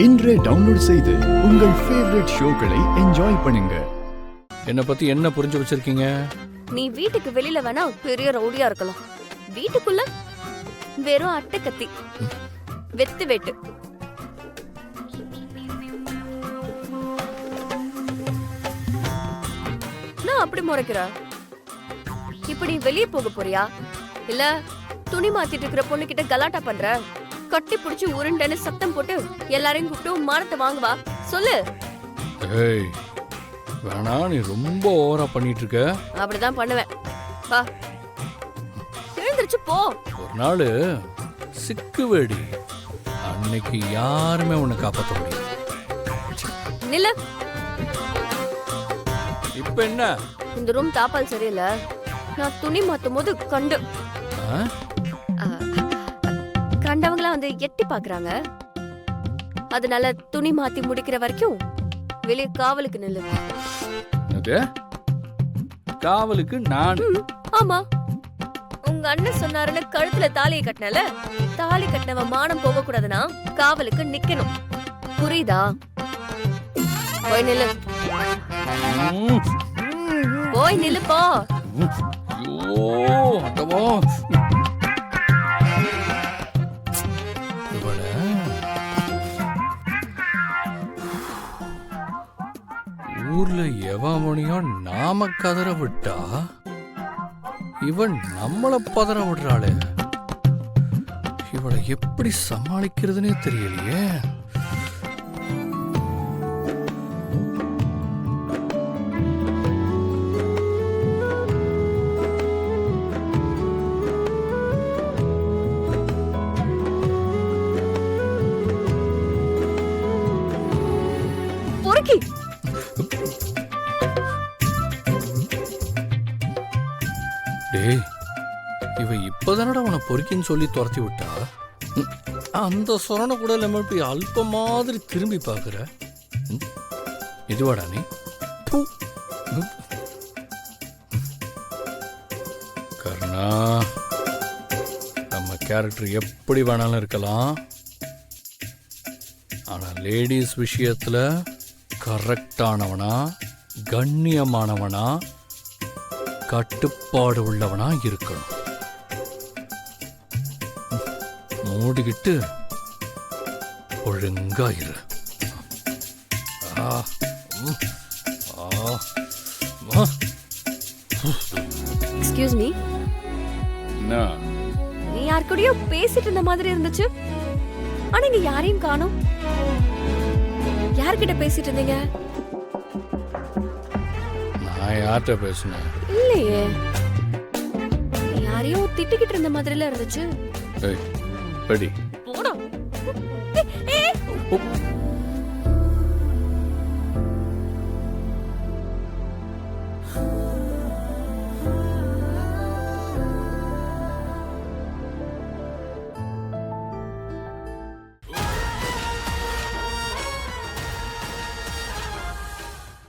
இன்றே டவுன்லோட் செய்து உங்கள் ஃபேவரட் ஷோக்களை என்ஜாய் பண்ணுங்க. என்ன பத்தி என்ன புரிஞ்சு வச்சிருக்கீங்க? நீ வீட்டுக்கு வெளியில வேணா பெரிய ரவுடியா இருக்கலாம், வீட்டுக்குள்ள வெறும் அட்டை கத்தி வெத்து வெட்டு. நான் அப்படி முறைக்கிற? இப்படி வெளியே போக போறியா இல்ல துணி மாத்திட்டு இருக்கிற பொண்ணு கிட்ட கலாட்டா பண்ற? கட்டி புடிச்சு உருண்டன்னு சத்தம் போட்டு எல்லாரையும் கூப்பிட்டு மானத்தை வாங்குவா சொல்லு. ஏய் வேணா, நீ ரொம்ப ஓவரா பண்ணிட்டு இருக்க. அப்படிதான் பண்ணுவேன். வா எழுந்திருச்சு போ. ஒரு நாள் சிக்கு வேடி, அன்னைக்கு யாருமே உன்னை காப்பாற்ற முடியும். நில்ல. இப்ப என்ன? இந்த ரூம் தாப்பால் சரியில்லை. நான் துணி மாத்தும் போது கண்டவங்களா வந்து எட்டி பாக்குறாங்க. அதனால துணி மாத்தி முடிக்கிற வரைக்கும் வெளியே காவலுக்கு நில்லு. காவலுக்கு நான்? ஆமா, உங்க அண்ணன் சொன்னாருன்னு கழுத்துல தாலியை கட்டினல, தாலி கட்டினவ மானம் போக கூடாதுன்னா காவலுக்கு நிக்கணும். புரியுதா? போய் நில்லு. போய் நில்லு போ. ஊர்ல எவமணியோ நாம கதற விட்டா இவன் நம்மள பதற விடுறாளே. இவளை எப்படி சமாளிக்கிறதுனே தெரியலையே. பொறுக்கி டேய், இவ இப்பதானடா உன பொறுக்கின்னு சொல்லி துரத்தி விட்டா. அந்த சொரண கூட இல்லாம இப்படி அல்ப மாதிரி திரும்பி பாக்குற. இதுவாடா நீ? கர்ணா, நம்ம கேரக்டர் எப்படி வேணாலும் இருக்கலாம், ஆனா லேடிஸ் விஷயத்துல கரெக்டானவனா, கண்ணியமானவனா, கட்டுப்பாடு உள்ளவனா இருக்கணும். மூடிக்கிட்டு ஒழுங்கா இரு. Excuse me. நீ யார் கூடயோ பேசிட்டு இருந்த மாதிரி இருந்துச்சு, ஆனா இங்க யாரையும் காணோம். யார்கிட்ட பேசிட்டு இருந்தீங்க? நான் யார்கிட்ட பேசுனேன்? இல்லையே, யாரையோ திட்டிக்கிட்டு இருந்த மாதிரில இருந்துச்சு. ஏய், படி. போடா.